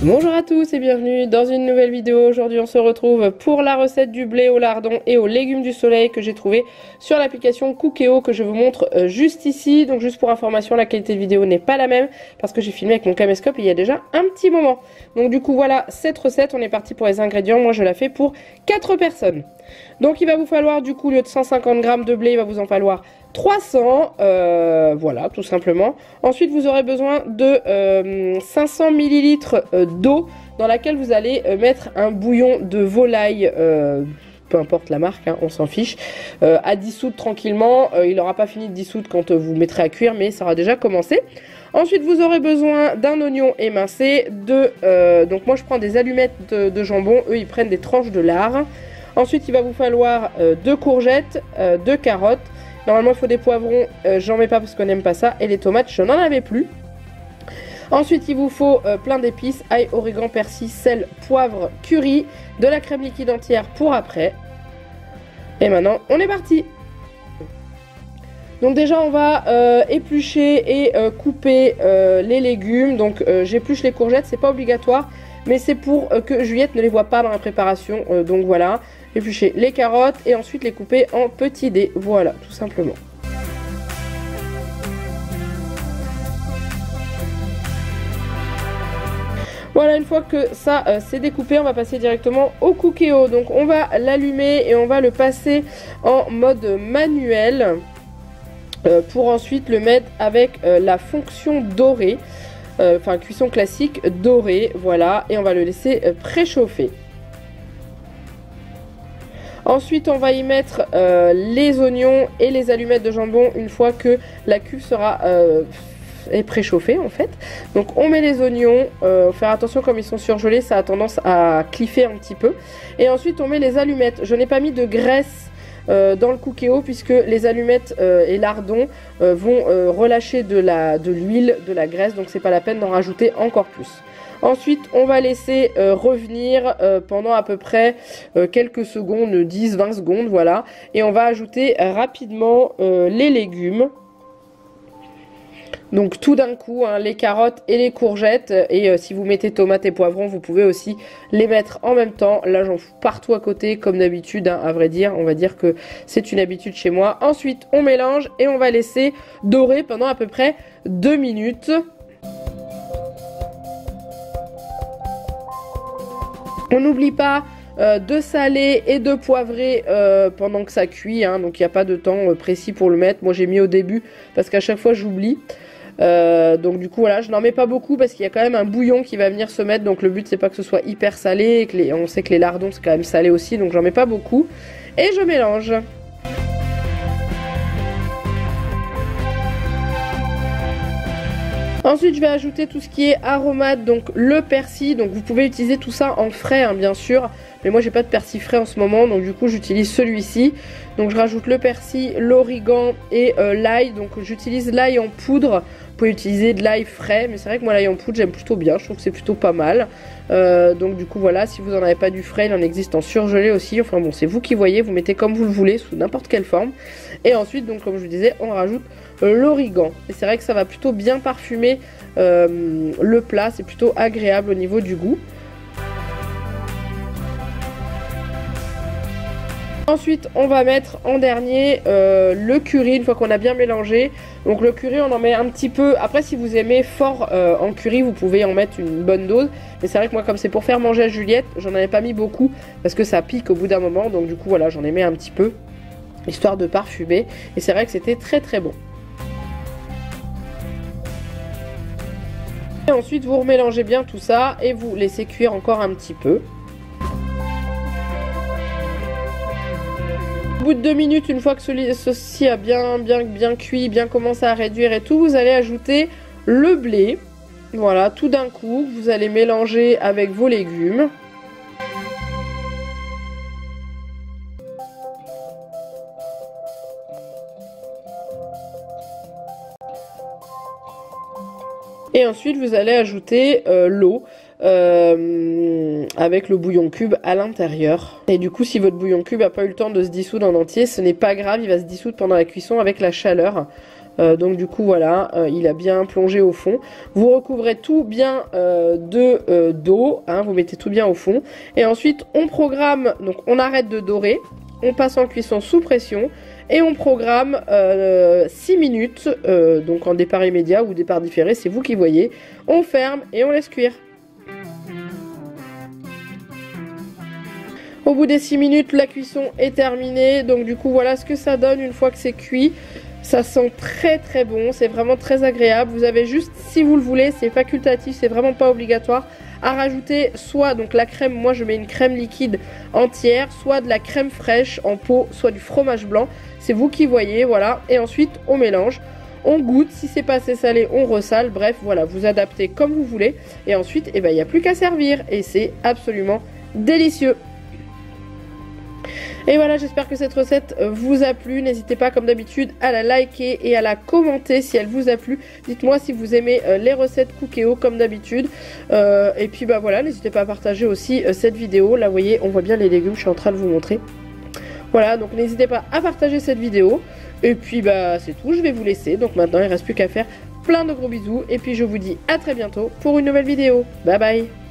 Bonjour à tous et bienvenue dans une nouvelle vidéo. Aujourd'hui on se retrouve pour la recette du blé au lardon et aux légumes du soleil que j'ai trouvé sur l'application Cookéo que je vous montre juste ici. Donc juste pour information, la qualité de vidéo n'est pas la même parce que j'ai filmé avec mon caméscope il y a déjà un petit moment. Donc du coup voilà cette recette, on est parti pour les ingrédients. Moi je la fais pour 4 personnes. Donc il va vous falloir du coup, au lieu de 150 g de blé, il va vous en falloir 300, voilà, tout simplement. Ensuite, vous aurez besoin de 500 ml d'eau dans laquelle vous allez mettre un bouillon de volaille, peu importe la marque, hein, on s'en fiche, à dissoudre tranquillement. Il n'aura pas fini de dissoudre quand vous mettrez à cuire, mais ça aura déjà commencé. Ensuite, vous aurez besoin d'un oignon émincé, donc moi je prends des allumettes de jambon, eux ils prennent des tranches de lard. Ensuite, il va vous falloir 2 courgettes, 2 carottes. Normalement, il faut des poivrons, j'en mets pas parce qu'on n'aime pas ça. Et les tomates, je n'en avais plus. Ensuite, il vous faut plein d'épices, ail, origan, persil, sel, poivre, curry, de la crème liquide entière pour après. Et maintenant, on est parti. Donc déjà, on va éplucher et couper les légumes. Donc j'épluche les courgettes, c'est pas obligatoire, mais c'est pour que Juliette ne les voit pas dans la préparation. Donc voilà, éplucher les carottes et ensuite les couper en petits dés. Voilà, tout simplement. Voilà, une fois que ça c'est découpé, on va passer directement au Cookéo. Donc on va l'allumer et on va le passer en mode manuel pour ensuite le mettre avec la fonction dorée, enfin cuisson classique dorée, voilà, et on va le laisser préchauffer. Ensuite, on va y mettre les oignons et les allumettes de jambon une fois que la cuve sera préchauffée en fait. Donc on met les oignons, faire attention comme ils sont surgelés, ça a tendance à cliffer un petit peu. Et ensuite on met les allumettes. Je n'ai pas mis de graisse dans le Cookéo puisque les allumettes et lardons vont relâcher de l'huile, de la graisse, donc c'est pas la peine d'en rajouter encore plus. Ensuite, on va laisser revenir pendant à peu près quelques secondes, 10-20 secondes, voilà. Et on va ajouter rapidement les légumes. Donc tout d'un coup, hein, les carottes et les courgettes. Et si vous mettez tomates et poivrons, vous pouvez aussi les mettre en même temps. Là, j'en fous partout à côté, comme d'habitude, hein, à vrai dire. On va dire que c'est une habitude chez moi. Ensuite, on mélange et on va laisser dorer pendant à peu près 2 minutes. On n'oublie pas de saler et de poivrer pendant que ça cuit, hein, donc il n'y a pas de temps précis pour le mettre. Moi j'ai mis au début parce qu'à chaque fois j'oublie. Donc du coup voilà, je n'en mets pas beaucoup parce qu'il y a quand même un bouillon qui va venir se mettre. Donc le but c'est pas que ce soit hyper salé et que on sait que les lardons c'est quand même salé aussi, donc j'en mets pas beaucoup. Et je mélange. Ensuite, je vais ajouter tout ce qui est aromate, donc le persil. Donc vous pouvez utiliser tout ça en frais, hein, bien sûr. Mais moi, j'ai pas de persil frais en ce moment, donc du coup, j'utilise celui-ci. Donc je rajoute le persil, l'origan et l'ail. Donc j'utilise l'ail en poudre. Vous pouvez utiliser de l'ail frais, mais c'est vrai que moi, l'ail en poudre, j'aime plutôt bien. Je trouve que c'est plutôt pas mal. Donc du coup, voilà, si vous n'en avez pas du frais, il en existe en surgelé aussi. Enfin bon, c'est vous qui voyez, vous mettez comme vous le voulez, sous n'importe quelle forme. Et ensuite, donc comme je vous disais, on rajoute l'origan. Et c'est vrai que ça va plutôt bien parfumer le plat, c'est plutôt agréable au niveau du goût. Ensuite, on va mettre en dernier le curry, une fois qu'on a bien mélangé. Donc le curry, on en met un petit peu. Après, si vous aimez fort en curry, vous pouvez en mettre une bonne dose. Mais c'est vrai que moi, comme c'est pour faire manger à Juliette, j'en avais pas mis beaucoup parce que ça pique au bout d'un moment. Donc du coup, voilà, j'en ai mis un petit peu, histoire de parfumer. Et c'est vrai que c'était très très bon. Et ensuite, vous remélangez bien tout ça et vous laissez cuire encore un petit peu. Au bout de 2 minutes, une fois que ceci a bien cuit, bien commencé à réduire et tout, vous allez ajouter le blé. Voilà, tout d'un coup, vous allez mélanger avec vos légumes. Et ensuite, vous allez ajouter l'eau. Avec le bouillon cube à l'intérieur. Et du coup, si votre bouillon cube n'a pas eu le temps de se dissoudre en entier, ce n'est pas grave, il va se dissoudre pendant la cuisson avec la chaleur. Donc du coup voilà, il a bien plongé au fond. Vous recouvrez tout bien d'eau, hein, vous mettez tout bien au fond. Et ensuite on programme, donc on arrête de dorer, on passe en cuisson sous pression. Et on programme 6 minutes, donc en départ immédiat ou départ différé, c'est vous qui voyez. On ferme et on laisse cuire. Au bout des 6 minutes, la cuisson est terminée. Donc du coup, voilà ce que ça donne une fois que c'est cuit. Ça sent très très bon, c'est vraiment très agréable. Vous avez juste, si vous le voulez, c'est facultatif, c'est vraiment pas obligatoire, à rajouter soit donc la crème, moi je mets une crème liquide entière, soit de la crème fraîche en pot, soit du fromage blanc. C'est vous qui voyez, voilà. Et ensuite, on mélange. On goûte, si c'est pas assez salé, on ressale. Bref, voilà, vous adaptez comme vous voulez. Et ensuite, eh ben, il n'y a plus qu'à servir. Et c'est absolument délicieux. Et voilà, j'espère que cette recette vous a plu. N'hésitez pas, comme d'habitude, à la liker et à la commenter si elle vous a plu. Dites-moi si vous aimez les recettes Cookéo, comme d'habitude. Et puis, bah voilà, n'hésitez pas à partager aussi cette vidéo. Là, vous voyez, on voit bien les légumes, je suis en train de vous montrer. Voilà, donc n'hésitez pas à partager cette vidéo. Et puis, bah, c'est tout, je vais vous laisser. Donc maintenant, il ne reste plus qu'à faire plein de gros bisous. Et puis, je vous dis à très bientôt pour une nouvelle vidéo. Bye bye!